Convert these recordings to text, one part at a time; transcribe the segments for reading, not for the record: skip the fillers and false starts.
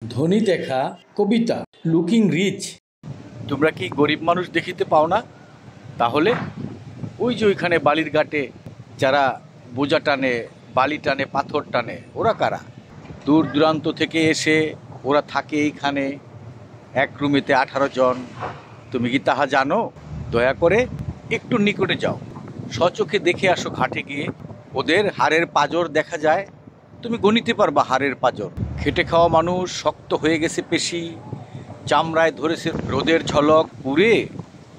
ধনী দেখা কবিতা looking rich. তোমরা কি গরিব মানুষ দেখিতে পাও না? তাহলে ওই যে ওইখানে বালির ঘাটে যারা বোঝা টানে, বালি টানে, পাথর টানে, ওরা কারা? দূর দূরান্ত থেকে এসে ওরা থাকে এইখানে এক রুমেতে 18 জন। তুমি কি তাহা জানো? দয়া করে একটু নিকটে যাও, স্বচোখে দেখে আসো। ঘাটে গিয়ে ওদের হাড়ের পাঁজর দেখা যায়, তুমি গণিতে পারবা হাড়ের পাঁজর। খেটে খাওয়া মানুষ, শক্ত হয়ে গেছে পেশি, চামড়ায় ধরেছে রোদের ঝলক, পুড়ে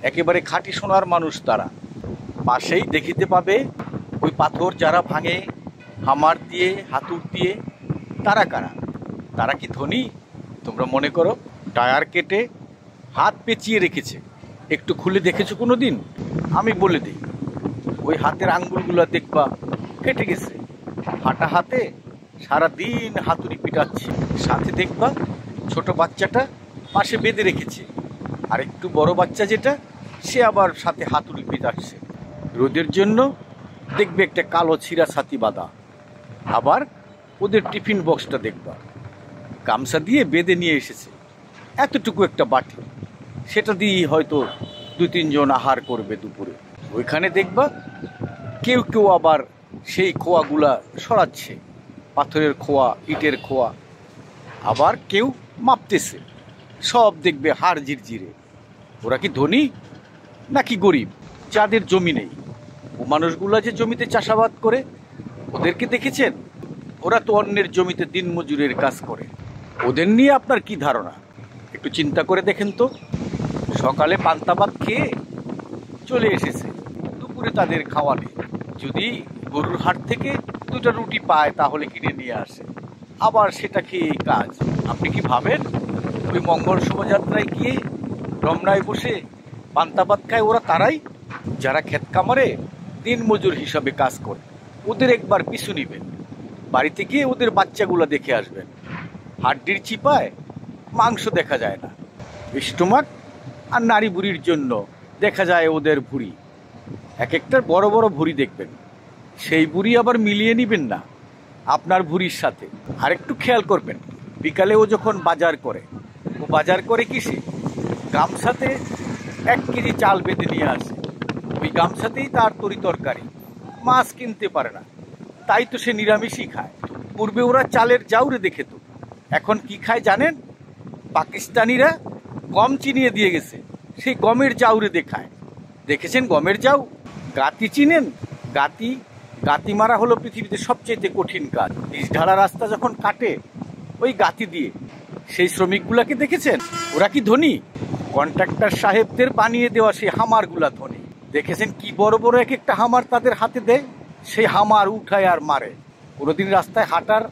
একেবারে খাঁটি সোনার মানুষ তারা। পাশেই দেখিতে পাবে ওই পাথর যারা ভাঙে হামার দিয়ে, হাতুড় দিয়ে, তারা কারা? তারা কি ধনী? তোমরা মনে করো টায়ার কেটে হাত পেঁচিয়ে রেখেছে, একটু খুলে দেখেছো কোনো দিন? আমি বলে দিই, ওই হাতের আঙ্গুলগুলো দেখবা কেটে গেছে, ফাটা হাতে সারাদিন হাতুড়ি পিটাচ্ছে। সাথে দেখবা ছোট বাচ্চাটা পাশে বেঁধে রেখেছে, আর একটু বড় বাচ্চা যেটা, সে আবার সাথে হাতুড়ি পিটাচ্ছে। রোদের জন্য দেখবে একটা কালো ছিঁড়া ছাতি বাঁধা। আবার ওদের টিফিন বক্সটা দেখবা গামছা দিয়ে বেঁধে নিয়ে এসেছে, এতটুকু একটা বাটি, সেটা দিয়েই হয়তো 2-3 জন আহার করবে দুপুরে। ওইখানে দেখবা কেউ কেউ আবার সেই খোয়াগুলা সরাচ্ছে, পাথরের খোয়া, ইটের খোয়া। আবার কেউ মাপতেছে, সব দেখবে হাড় ঝিরঝিরে। ওরা কি ধনী নাকি গরিব? যাদের জমি নেই, ও মানুষগুলা যে জমিতে চাষাবাদ করে, ওদেরকে দেখেছেন? ওরা তো অন্যের জমিতে দিনমজুরের কাজ করে। ওদের নিয়ে আপনার কি ধারণা? একটু চিন্তা করে দেখেন তো। সকালে পান্তা ভাত খেয়ে চলে এসেছে, দুপুরে তাদের খাওয়া নেই। যদি গরুর হাট থেকে 2টা রুটি পায় তাহলে কিনে নিয়ে আসে, আবার সেটা খেয়ে কাজ। আপনি কি ভাবেন ওই মঙ্গল শোভাযাত্রায় গিয়ে রমনায় বসে পান্তা ভাত খায় ওরা তারাই? যারা ক্ষেত কামারে দিনমজুর হিসাবে কাজ করে, ওদের একবার পিছু নিবেন, বাড়িতে গিয়ে ওদের বাচ্চাগুলো দেখে আসবেন। হাড্ডির চিপায় মাংস দেখা যায় না, স্টোমাক আর নারী বুড়ির জন্য দেখা যায় ওদের ভুঁড়ি। এক একটার বড় বড় ভুঁড়ি দেখবেন, সেই ভুঁড়ি আবার মিলিয়ে নিবেন না আপনার ভুঁড়ির সাথে। আর একটু খেয়াল করবেন, বিকালে ও যখন বাজার করে, ও বাজার করে কিসে? গামছাতে 1 কেজি চাল বেঁধে নিয়ে আসে, ওই গামছাতেই তার তরি তরকারি। মাছ কিনতে পারে না, তাই তো সে নিরামিষই খায়। পূর্বে ওরা চালের জাউরে দেখে তো, এখন কি খায় জানেন? পাকিস্তানিরা গম চিনিয়ে দিয়ে গেছে, সেই গমের জাউরে দেখায়। দেখেছেন গমের জাউ? গাতি চিনেন? গাতি গাতি মারা হলো পৃথিবীতে সবচেয়ে কঠিন কাজ। নিচঢালা রাস্তা যখন কাটে ওই গাতি দিয়ে, সেই শ্রমিকগুলাকে দেখেছেন? ওরা কি ধনী? কন্ট্রাক্টর সাহেবদের বানিয়ে দেওয়া সেই হামারগুলা ধনী। দেখেছেন কি বড় বড় এক একটা হামার তাদের হাতে দেয়? সেই হামার উঠায় আর মারে। কোনোদিন রাস্তায় হাঁটার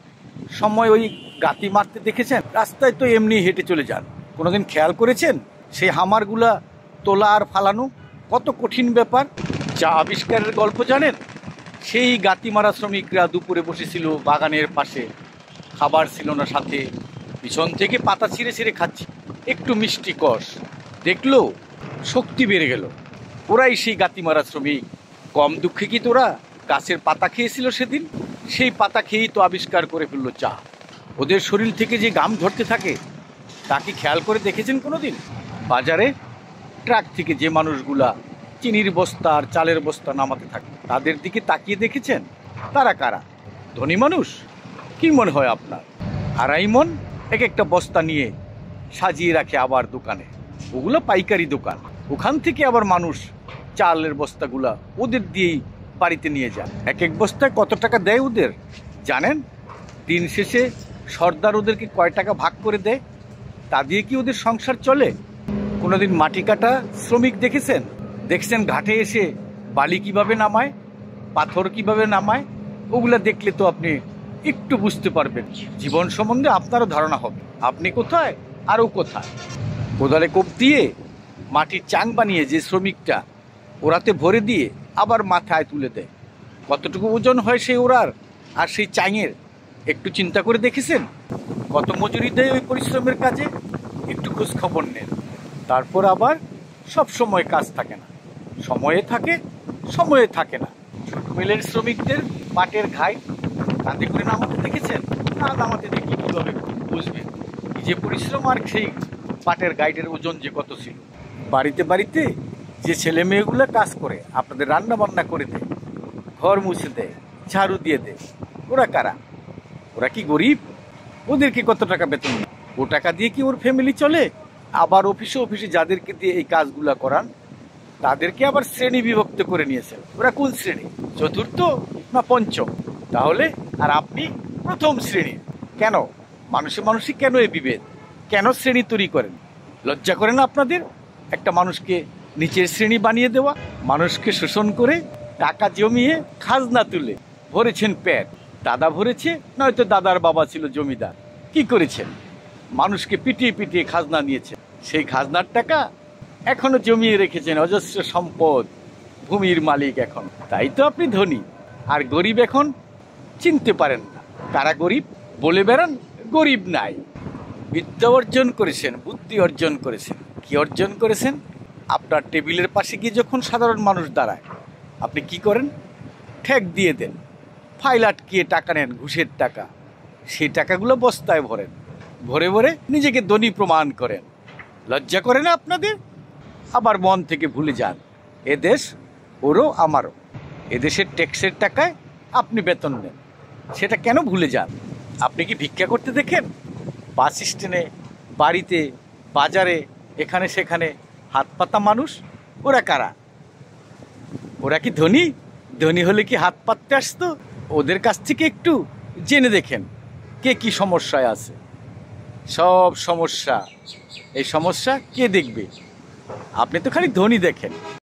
সময় ওই গাতি মারতে দেখেছেন? রাস্তায় তো এমনি হেঁটে চলে যান। কোনোদিন খেয়াল করেছেন সেই হামারগুলা তোলা আর ফালানো কত কঠিন ব্যাপার? চা আবিষ্কারের গল্প জানেন? সেই গাতি মারা শ্রমিকরা দুপুরে বসেছিল বাগানের পাশে, খাবার ছিল না সাথে, পিছন থেকে পাতা ছিঁড়ে ছিঁড়ে খাচ্ছে, একটু মিষ্টি কষ দেখলো, শক্তি বেড়ে গেল। ওরাই সেই গাতি মারা শ্রমিক। কম দুঃখে কি তোরা গাছের পাতা খেয়েছিল সেদিন? সেই পাতা খেয়েই তো আবিষ্কার করে ফেললো চা। ওদের শরীর থেকে যে ঘাম ঝরতে থাকে, তা কি খেয়াল করে দেখেছেন কোনোদিন? বাজারে ট্রাক থেকে যে মানুষগুলা চিনির বস্তা আর চালের বস্তা নামাতে থাকে, তাদের দিকে তাকিয়ে দেখেছেন? তারা কারা? ধনী মানুষ? কি মনে হয় আপনার? 2.5 মণ এক একটা বস্তা নিয়ে সাজিয়ে রাখে আবার দোকানে, ওগুলো পাইকারি দোকান। ওখান থেকে আবার মানুষ চালের বস্তাগুলা ওদের দিয়েই বাড়িতে নিয়ে যায়। এক এক বস্তায় কত টাকা দেয় ওদের জানেন? দিন শেষে সর্দার ওদেরকে কয় টাকা ভাগ করে দেয়, তা দিয়ে কি ওদের সংসার চলে? কোনোদিন মাটি কাটা শ্রমিক দেখেছেন? দেখছেন ঘাটে এসে বালি কিভাবে নামায়, পাথর কিভাবে নামায়? ওগুলা দেখলে তো আপনি একটু বুঝতে পারবেন, জীবন সম্বন্ধে আপনারও ধারণা হবে। আপনি কোথায় আর ও কোথায়। কোদালে কোপ দিয়ে মাটির চাং বানিয়ে যে শ্রমিকটা ওরাতে ভরে দিয়ে আবার মাথায় তুলে দেয়, কতটুকু ওজন হয় সেই ওরার আর সেই চাঙের? একটু চিন্তা করে দেখেছেন কত মজুরি দেয় ওই পরিশ্রমের কাজে? একটু খোঁজ খবর নেন। তারপর আবার সব সময় কাজ থাকে না, সময়ে থাকে, সময়ে থাকে না। ছোট মিলের শ্রমিকদের পাটের ঘাই কাঁধে করে নামাতে দেখেছেন? না নামাতে দেখি কীভাবে বুঝবেন? কি যে পরিশ্রম, আর সেই পাটের গাইডের ওজন যে কত ছিল। বাড়িতে বাড়িতে যে ছেলে মেয়েগুলো কাজ করে, আপনাদের রান্না বান্না করে দেয়, ঘর মুছে দেয়, ঝাড়ু দিয়ে দেয়, ওরা কারা? ওরা কি গরিব? ওদেরকে কত টাকা বেতন? ও টাকা দিয়ে কি ওর ফ্যামিলি চলে? আবার অফিসে অফিসে যাদেরকে দিয়ে এই কাজগুলা করান, তাদেরকে আবার শ্রেণী বিভক্ত করে নিয়েছেন। ওরা কোন শ্রেণী? চতুর্থ না পঞ্চম? তাহলে আর আপনি প্রথম শ্রেণী। কেন মানুষে মানুষই কেন এই বিভেদ? কেন শ্রেণী তৈরি করেন? লজ্জা করে না আপনাদের একটা মানুষকে নিচের শ্রেণী বানিয়ে দেওয়া? মানুষকে শোষণ করে টাকা জমিয়ে খাজনা তুলে ভরেছেন পেট। দাদা ভরেছে, নয়তো দাদার বাবা ছিল জমিদার। কি করেছেন? মানুষকে পিটিয়ে পিটিয়ে খাজনা নিয়েছেন। সেই খাজনার টাকা এখনো জমিয়ে রেখেছেন, অজস্র সম্পদ, ভূমির মালিক এখন। তাই তো আপনি ধনী। আর গরিব এখন চিনতে পারেন না। কারা গরিব? বলে বেড়ান গরিব নাই। বিদ্যা অর্জন করেছেন, বুদ্ধি অর্জন করেছেন। কি অর্জন করেছেন? আপনার টেবিলের পাশে গিয়ে যখন সাধারণ মানুষ দাঁড়ায়, আপনি কি করেন? ঠেক দিয়ে দেন, ফাইল আটকিয়ে টাকা নেন, ঘুষের টাকা। সেই টাকাগুলো বস্তায় ভরেন, ভরে ভরে নিজেকে ধনী প্রমাণ করেন। লজ্জা করে না আপনাদের? আবার মন থেকে ভুলে যান এ দেশ ওরও আমারও। এদেশের ট্যাক্সের টাকায় আপনি বেতন নেন, সেটা কেন ভুলে যান? আপনি কি ভিক্ষা করতে দেখেন? বাস স্ট্যান্ডে, বাড়িতে, বাজারে, এখানে সেখানে হাত পাতা মানুষ, ওরা কারা? ওরা কি ধনী? ধনী হলে কি হাত পাততে আসতো? ওদের কাছ থেকে একটু জেনে দেখেন কে কি সমস্যায় আছে। সব সমস্যা, এই সমস্যা কে দেখবে? আপনি তো খালি ধনী দেখেন।